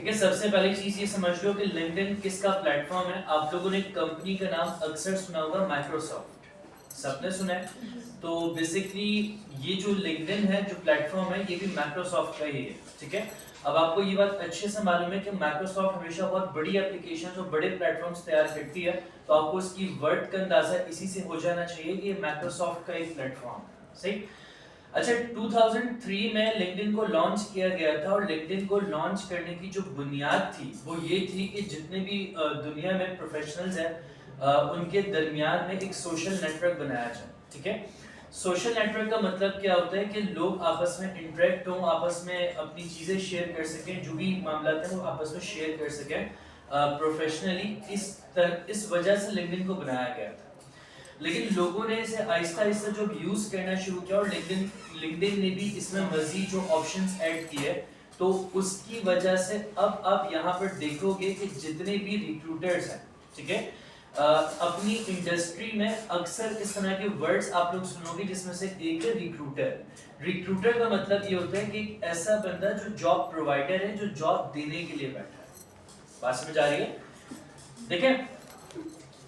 ठीक है, सबसे पहली चीज ये समझ लो कि लिंक्डइन किसका प्लेटफॉर्म है। आप लोगों ने कंपनी का नाम अक्सर सुना होगा, माइक्रोसॉफ्ट, सबने सुना है। तो बेसिकली ये जो लिंक्डइन है, जो प्लेटफॉर्म है, ये भी माइक्रोसॉफ्ट का ही है। ठीक है, अब आपको ये बात अच्छे से मालूम है कि माइक्रोसॉफ्ट हमेशा बहुत बड़ी एप्लीकेशन और बड़े प्लेटफॉर्म्स तैयार करती है, तो आपको इसकी वर्ड का अंदाजा इसी से हो जाना चाहिए कि ये माइक्रोसॉफ्ट का एक प्लेटफॉर्म है। सही। अच्छा, 2003 में लिंक्डइन को लॉन्च किया गया था, और लिंक्डइन को लॉन्च करने की जो बुनियाद थी वो ये थी कि जितने भी दुनिया में प्रोफेशनल्स हैं उनके दरमियान में एक सोशल नेटवर्क बनाया जाए। ठीक है, सोशल नेटवर्क का मतलब क्या होता है कि लोग आपस में इंटरेक्ट हों, आपस में अपनी चीज़ें शेयर कर सकें, जो भी मामला है वो आपस में शेयर कर सकें प्रोफेशनली। इस वजह से लिंक्डइन को बनाया गया था। लेकिन लोगों ने इसे आहिस्ता आहिस्ता जो यूज करना शुरू किया, और लिंक्डइन ने भी इसमें मजीद जो ऑप्शंस ऐड किए, तो उसकी वजह से अब आप यहाँ पर देखोगे कि जितने भी रिक्रूटर्स हैं, ठीक है, अपनी इंडस्ट्री में अक्सर इस तरह के वर्ड्स आप लोग सुनोगे, जिसमें से एक है रिक्रूटर। रिक्रूटर का मतलब ये होता है कि एक ऐसा बंदा जो जॉब प्रोवाइडर है, जो जॉब देने के लिए बैठा है। बात समझ आ रही है? देखें,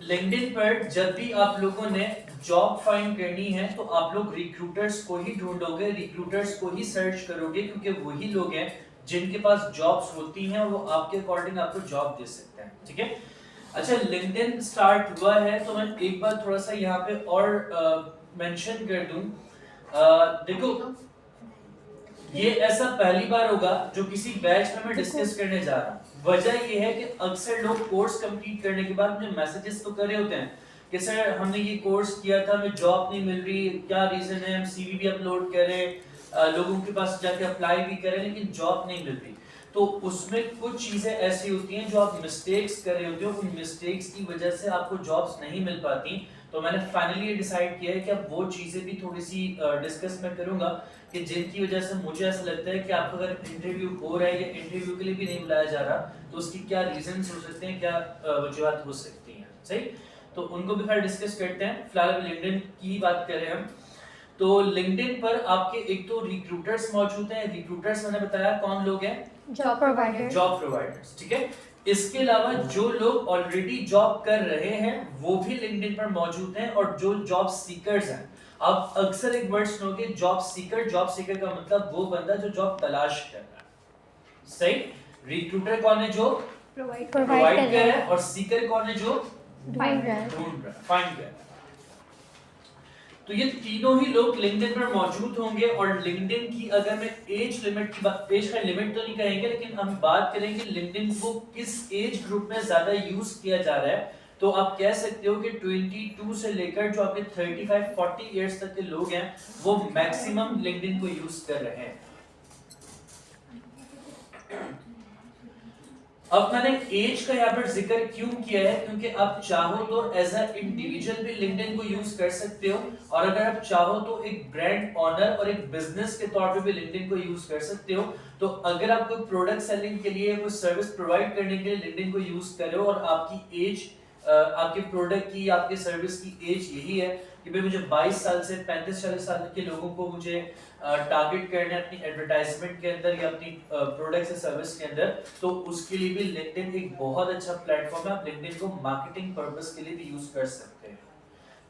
लिंक्डइन पर जब भी आप लोगों ने जॉब फाइंड करनी है, तो आप लोग रिक्रूटर्स को ही ढूंढोगे, रिक्रूटर्स को ही सर्च करोगे, क्योंकि वही लोग हैं जिनके पास जॉब्स होती हैं और वो आपके अकॉर्डिंग आपको जॉब दे सकते हैं। ठीक है, अच्छा, लिंक्डइन स्टार्ट हुआ है, तो मैं एक बार थोड़ा सा यहाँ पे और मेंशन कर दूं। देखो, ये ऐसा पहली बार होगा जो किसी बैच में मैं डिस्कस करने जा रहा हूँ। वजह ये है कि अक्सर लोग कोर्स कंप्लीट करने के बाद मुझे मैसेजेस तो कर रहे होते हैं कि सर हमने ये कोर्स किया था, हमें जॉब नहीं मिल रही, क्या रीजन है, हम सीवी भी अपलोड कर रहे हैं, लोगों के पास जाके अप्लाई भी कर रहे हैं, लेकिन जॉब नहीं मिल रही। तो उसमें कुछ चीजें ऐसी होती हैं जो आप मिस्टेक्स कर रहे होते हो, उन मिस्टेक्स की वजह से आपको जॉब्स नहीं मिल पाती। तो मैंने फाइनली ये डिसाइड किया है कि अब वो चीजें भी थोड़ी सी डिस्कस मैं करूंगा, कि जिनकी वजह से मुझे ऐसा लगता है कि आपको अगर इंटरव्यू हो रहा है या इंटरव्यू के लिए भी नहीं बुलाया जा रहा, तो उसकी क्या रीजंस हो सकते हैं, क्या वजूहत हो सकती हैं। सही, तो उनको भी फिर डिस्कस करते हैं। फिलहाल अभी लिंक्डइन की ही बात कर रहे हैं हम। तो लिंक्डइन पर आपके एक तो रिक्रूटर्स मौजूद हैं। रिक्रूटर्स मैंने बताया कौन लोग हैं, जॉब प्रोवाइडर, जॉब प्रोवाइडर्स। ठीक है, इसके अलावा जो लोग ऑलरेडी जॉब कर रहे हैं वो भी लिंक्डइन पर मौजूद हैं, और जो जॉब सीकर्स हैं। आप अक्सर एक वर्ड सुनोगे, जॉब सीकर। जॉब सीकर का मतलब वो बंदा जो जॉब तलाश कर रहा है। सही। रिक्रूटर कौन है, जो प्रोवाइड कर रहा है, और सीकर कौन है, जो ढूंढ रहा है, फाइंड कर रहा है। तो ये तीनों ही लोग लिंक्डइन पर मौजूद होंगे। और लिंक्डइन की अगर मैं एज लिमिट की बात, एज का लिमिट तो नहीं कहेंगे, लेकिन हम बात करेंगे लिंक्डइन को किस एज ग्रुप में ज्यादा यूज किया जा रहा है, तो आप कह सकते हो कि 22 से लेकर जो आपके 35-40 इयर्स तक के लोग हैं, वो मैक्सिमम लिंक्डइन को यूज कर रहे हैं। अब मैंने एज का यहाँ पर जिक्र क्यों किया है, क्योंकि आप चाहो तो एज अ इंडिविजुअल भी लिंक्डइन को यूज कर सकते हो, और अगर आप चाहो तो एक ब्रांड ऑनर और एक बिजनेस के तौर पे भी लिंक्डइन को यूज कर सकते हो। तो अगर आप कोई प्रोडक्ट सेलिंग के लिए, कोई सर्विस प्रोवाइड करने के लिए लिंक्डइन को यूज कर रहे हो, और आपकी एज, आपके प्रोडक्ट की, आपके सर्विस की एज यही है कि भाई मुझे 22 साल से 35-40 साल के लोगों को मुझे टारगेट करना है अपनी एडवर्टाइजमेंट के अंदर या अपनी प्रोडक्ट से सर्विस के अंदर, तो उसके लिए भी लिंक्डइन एक बहुत अच्छा प्लेटफॉर्म है। आप लिंक्डइन को मार्केटिंग पर्पस के लिए भी यूज कर सकते हैं।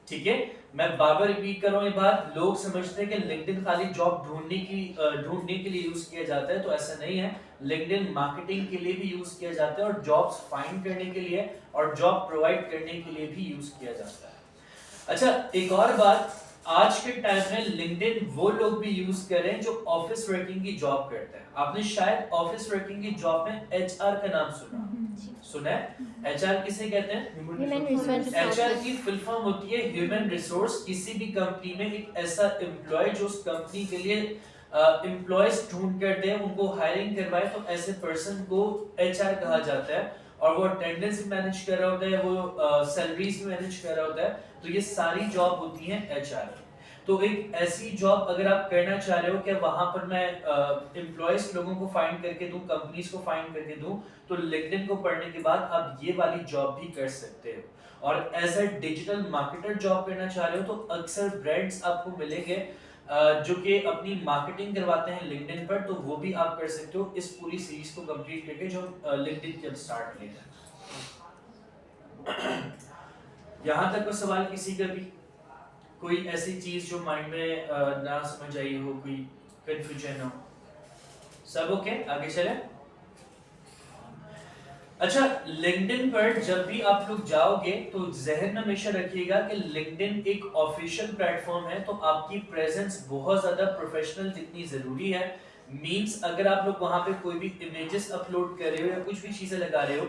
ठीक है, मैं बार बार रिपीट कर रहा हूं ये बात। लोग समझते हैं कि लिंक्डइन खाली जॉब ढूंढने के लिए यूज किया जाता है, तो ऐसा नहीं है। लिंक्डइन मार्केटिंग के लिए भी यूज किया जाता है, और जॉब्स फाइंड करने के लिए और जॉब प्रोवाइड करने के लिए भी यूज किया जाता है। अच्छा, एक और बात, आज के टाइम में लिंक्डइन वो लोग भी यूज कर रहे हैं जो ऑफिस वर्किंग की जॉब करते हैं। आपने शायद ऑफिस वर्किंग की जॉब में एचआर का नाम सुना है। एचआर किसे कहते हैं? Human resource. एचआर की फुल फॉर्म होती है ह्यूमन रिसोर्स। किसी भी कंपनी में एक ऐसा एम्प्लॉय जो उस कंपनी के लिए एम्प्लॉयज ढूंढ कर दे, उनको हायरिंग करवाए, तो ऐसे पर्सन को एचआर कहा जाता है। और वो अटेंडेंस भी मैनेज कर रहा होता है, वो सैलरीज भी मैनेज कर रहा होता है। तो ये सारी जॉब होती हैं एचआर। तो एक ऐसी जॉब अगर आप करना चाह रहे हो कि वहां पर मैं एम्प्लॉयज लोगों को फाइंड करके दूं, कंपनीज को फाइंड करके दूं, तो लिंक्डइन को पढ़ने के बाद आप ये वाली जॉब भी कर सकते हो। और as a digital marketer job करना चाह रहे हो, तो अक्सर ब्रांड्स आपको मिलेंगे जो कि अपनी मार्केटिंग करवाते हैं लिंक्डइन पर, तो वो भी आप कर सकते हो इस पूरी सीरीज को कंप्लीट करके जो लिंक्डइन के स्टार्ट लेगा। यहाँ तक कोई सवाल किसी का भी, कोई ऐसी चीज जो माइंड में ना समझ आई हो, कोई कंफ्यूजन हो? सब ओके, आगे चले। अच्छा, लिंक्डइन पर जब भी आप लोग जाओगे तो जहन में हमेशा रखिएगा कि लिंक्डइन एक ऑफिशियल प्लेटफॉर्म है, तो आपकी प्रेजेंस बहुत ज्यादा प्रोफेशनल दिखनी जरूरी है। मींस अगर आप लोग वहां पे कोई भी इमेजेस अपलोड कर रहे हो या कुछ भी चीजें लगा रहे हो,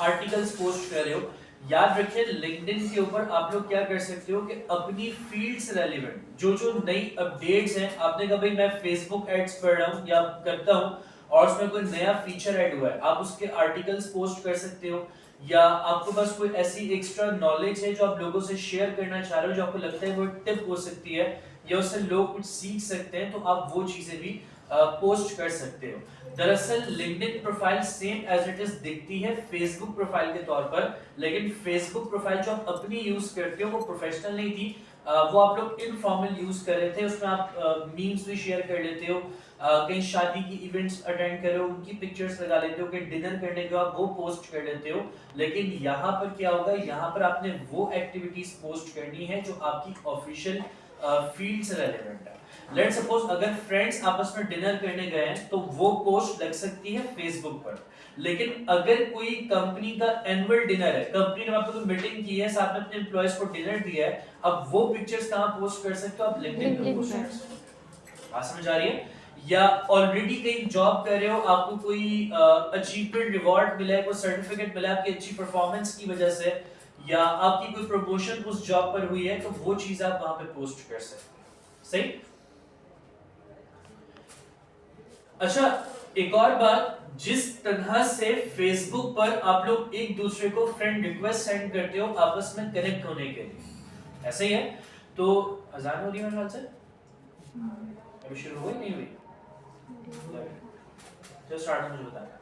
आर्टिकल्स पोस्ट कर रहे हो, याद रखिए लिंक्डइन के ऊपर आप लोग क्या कर सकते हो कि अपनी फील्ड से रेलिवेंट जो जो नई अपडेट्स हैं, आपने कहा भाई मैं फेसबुक एड्स पढ़ रहा हूँ या करता हूँ और उसमें कोई नया फीचर ऐड हुआ है, आप उसके आर्टिकल्स पोस्ट कर सकते हो, या आपके पास कोई ऐसी एक्स्ट्रा नॉलेज है जो आप लोगों से शेयर करना चाह रहे हो, जो आपको लगता है वो टिप हो सकती है या उससे लोग कुछ सीख सकते हैं, तो आप वो चीजें भी पोस्ट कर सकते हो। दरअसल LinkedIn profile same as it is दिखती है फेसबुक प्रोफाइल के तौर पर, लेकिन फेसबुक प्रोफाइल जो आप अपनी यूज करते हो वो प्रोफेशनल नहीं थी, वो आप लोग इनफॉर्मल यूज कर रहे थे, उसमें आप मीम्स भी शेयर कर लेते हो, कहीं शादी की इवेंट्स अटेंड कर रहे हो उनकी पिक्चर्स लगा लेते हो, कहीं डिनर करने के बाद वो पोस्ट कर लेते हो। लेकिन यहाँ पर क्या होगा, यहाँ पर आपने वो एक्टिविटीज पोस्ट करनी है जो आपकी ऑफिशियल फील्ड से रेलेवेंट है। लेट सपोज अगर फ्रेंड्स आपस में डिनर करने गए हैं तो वो पोस्ट लग सकती है फेसबुक पर, लेकिन अगर कोई कंपनी का एनुअल डिनर है, कंपनी ने आप लोगों को मीटिंग की है, साथ में अपने एम्प्लॉयज को डिनर दिया है, अब वो पिक्चर्स कहाँ पोस्ट कर सकते हो आप? लिंक्डइन पे पोस्ट कर सकते हो। बात समझ आ रही है? या ऑलरेडी कहीं जॉब कर रहे हो, आपको कोई अचीवमेंट रिवॉर्ड मिला है, कोई सर्टिफिकेट मिला है आपकी अच्छी परफॉर्मेंस की वजह से, या आपकी कोई प्रमोशन उस जॉब पर हुई है, तो वो चीज आप वहां पे पोस्ट कर सकते हो। सही? अच्छा, एक और बात, जिस तरह से फेसबुक पर आप लोग एक दूसरे को फ्रेंड रिक्वेस्ट सेंड करते हो आपस में कनेक्ट होने के लिए, ऐसे ही है। तो अजान हो रही है मेरे ख्याल से, अभी शुरू हुई नहीं हुई? जो स्टार्ट मुझे बताया।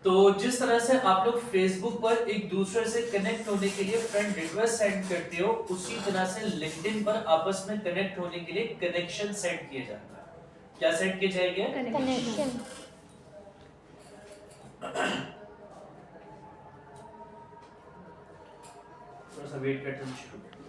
तो जिस तरह से आप लोग फेसबुक पर एक दूसरे से कनेक्ट होने के लिए फ्रेंड रिक्वेस्ट सेंड करते हो, उसी तरह से लिंक्डइन पर आपस में कनेक्ट होने के लिए कनेक्शन सेंड किया जाता है। क्या सेंड किए जाएंगे? कनेक्शन। थोड़ा सा वेट करते हैं, शुरू करते हैं।